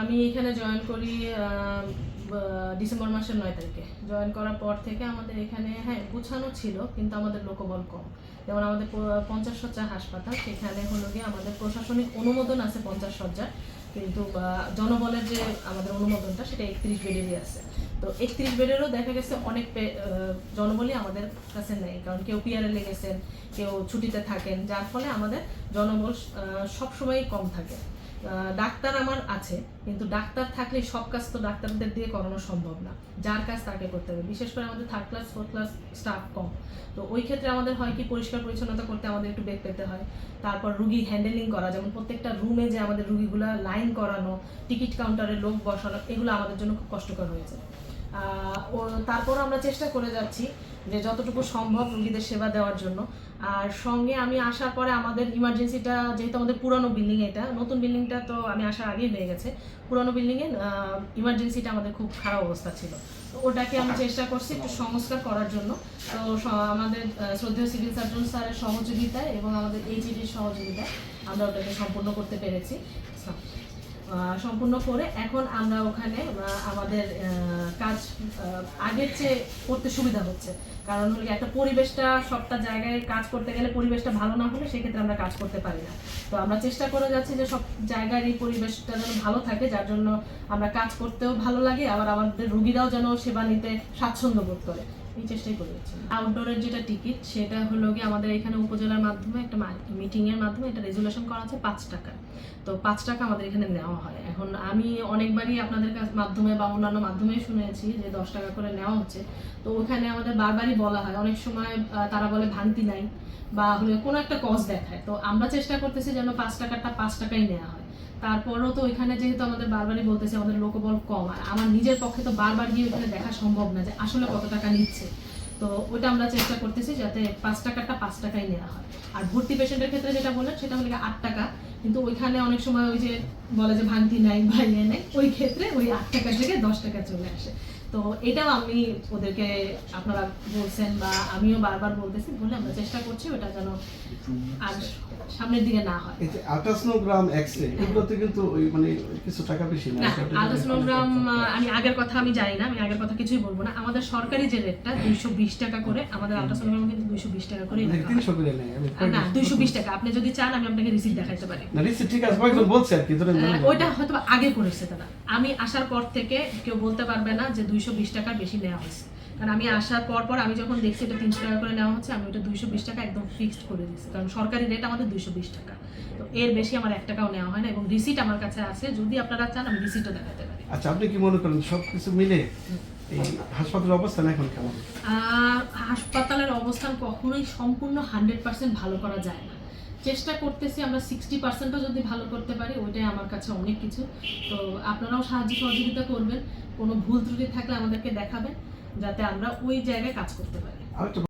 আমি এখানে জয়েন করি ডিসেম্বর মাসের 9 তারিখে। জয়েন করার পর থেকে আমাদের এখানে হ্যাঁ গুছানো ছিল, কিন্তু আমাদের লোকবল কম। যেমন আমাদের 50 শয্যা হাসপাতাল, সেখানে হলো গিয়ে আমাদের প্রশাসনিক অনুমোদন আছে 50 শয্যার, কিন্তু জনবলের যে আমাদের অনুমোদনটা সেটা 31 বেডেরই আছে। তো 31 বেডেরও দেখা গেছে অনেক জনবলই আমাদের কাছে নেই, কারণ কেউ পিআরএ লেগেছেন, কেউ ছুটিতে থাকেন, যার ফলে আমাদের জনবল সবসময়ই কম থাকে। ডাক্তার আমার আছে, কিন্তু ডাক্তার থাকলে সব কাজ তো ডাক্তারদের দিয়ে করানো সম্ভব না, যার কাজ তাকে করতে হবে। বিশেষ করে আমাদের 3rd class 4th class staff কম, তো ওই ক্ষেত্রে আমাদের হয় কি পরিষ্কার পরিচ্ছন্নতা করতে আমাদের একটু বেগ পেতে হয়। তারপর রুগী হ্যান্ডেলিং করা, যেমন প্রত্যেকটা রুমে যে আমাদের রুগীগুলা লাইন করানো, টিকিট কাউন্টারে লোক বসানো, এগুলো আমাদের জন্য খুব কষ্টকর হয়েছে। তারপর আমরা চেষ্টা করে যাচ্ছি যে যতটুকু সম্ভব রুগীদের সেবা দেওয়ার জন্য। আর সঙ্গে আমি আসার পরে আমাদের ইমার্জেন্সিটা, যেহেতু আমাদের পুরানো বিল্ডিং, এটা নতুন বিল্ডিংটা তো আমি আসার আগেই হয়ে গেছে, পুরানো বিল্ডিংয়ে ইমার্জেন্সিটা আমাদের খুব খারাপ অবস্থা ছিল। তো ওটাকে আমি চেষ্টা করছি একটু সংস্কার করার জন্য। তো আমাদের শ্রদ্ধেয় সিভিল সার্জন স্যারের সহযোগিতায় এবং আমাদের এইচইডির সহযোগিতায় আমরা ওটাকে সম্পূর্ণ করতে পেরেছি। সম্পূর্ণ করে এখন আমরা ওখানে আমাদের কাজ আগের চেয়ে করতে সুবিধা হচ্ছে। কারণ হলো একটা পরিবেশটা, সবটা জায়গায় কাজ করতে গেলে পরিবেশটা ভালো না হলে সেক্ষেত্রে আমরা কাজ করতে পারি না। তো আমরা চেষ্টা করে যাচ্ছি যে সব জায়গার এই পরিবেশটা যেন ভালো থাকে, যার জন্য আমরা কাজ করতেও ভালো লাগে, আবার আমাদের রুগীরাও যেন সেবা নিতে স্বাচ্ছন্দ্য বোধ করে, এই চেষ্টাই করে যাচ্ছি। আউটডোরের যেটা টিকিট, সেটা হলো গিয়ে আমাদের এখানে উপজেলার মাধ্যমে একটা মিটিংয়ের মাধ্যমে এটা রেজুলেশন করা আছে 5 টাকা। তো 5 টাকা আমাদের এখানে নেওয়া হয়। এখন আমি অনেকবারই আপনাদের মাধ্যমে বা অন্যান্য মাধ্যমে শুনেছি যে 10 টাকা করে নেওয়া হচ্ছে। তো ওখানে আমাদের বারবারই বলা হয়, অনেক সময় তারা বলে ভাঙতি নাই বা হলে কোনো একটা কজ দেখায়। তো আমরা চেষ্টা করতেছি যেন 5 টাকাটা 5 টাকাই নেওয়া হয়। তারপরেও তো ওইখানে যেহেতু আমাদের বারবারই বলতেছে আমাদের লোকবল কম, আর আমার নিজের পক্ষে তো বারবার গিয়ে ওখানে দেখা সম্ভব না যে আসলে কত টাকা নিচ্ছে। তো ওইটা আমরা চেষ্টা করতেছি যাতে 5 টাকাটা 5 টাকাই নেওয়া হয়। আর ভর্তি পেশেন্টের ক্ষেত্রে যেটা বললেন সেটা হলো 8 টাকা, কিন্তু ওইখানে অনেক সময় ওই যে বলে যে ভাঙতি নাই বা ইয়ে নেই, ওই ক্ষেত্রে ওই 8 টাকার জায়গায় 10 টাকা চলে আসে। তো এটাও আমি ওদেরকে, আপনারা বলছেন বা আমিও বারবার বলতেছি, বলে আমরা চেষ্টা করছি ওটা যেন আর সামনের দিকে না হয়। এই যে আল্ট্রাসোনোগ্রাম, এক্সরে, এগুলোতে কিন্তু ওই মানে কিছু টাকা বেশি না। আল্ট্রাসোনোগ্রাম আমি আগের কথা আমি জানি না, আমি আগের কথা কিছুই বলবো না। আমাদের সরকারি যে রেটটা 220 টাকা করে, আমাদের আল্ট্রাসোনোগ্রাম কিন্তু 220 টাকা করে, 300 করে নেয়। না 220 টাকা। আপনি যদি চান আমি আপনাকে রিসিট দেখাইতে পারি। না রিসিট ঠিক আছে, কয়েকজন বলছে আর কি, ধরেন ওইটা হয়তো আগে করেছে তারা। আমি আসার পর থেকে কেউ বলতে পারবে না যে 220 টাকার বেশি নেওয়া হয়েছে, কারণ আমি আসার পর আমি যখন দেখছি এটা 300 টাকা করে নেওয়া হচ্ছে, আমি ওটা 220 টাকা একদম ফিক্সড করে দিচ্ছি, কারণ সরকারি রেট আমাদের 220 টাকা। তো এর বেশি আমার 1 টাকাও নেওয়া হয় না, এবং রিসিট আমার কাছে আছে, যদি আপনারা চান আমি রিসিটও দেখাতে পারি। আচ্ছা, আপনি কি মনে করেন সবকিছু মিলে এই হাসপাতালের অবস্থান এখন কেমন? হাসপাতালের অবস্থান কখনোই সম্পূর্ণ 100% ভালো করা যায় না। চেষ্টা করতেছি আমরা 60%ও যদি ভালো করতে পারি, ওইটাই আমার কাছে অনেক কিছু। তো আপনারাও সাহায্য সহযোগিতা করবেন, কোনো ভুল ত্রুটি থাকলে আমাদেরকে দেখাবেন, যাতে আমরা ওই জায়গায় কাজ করতে পারি।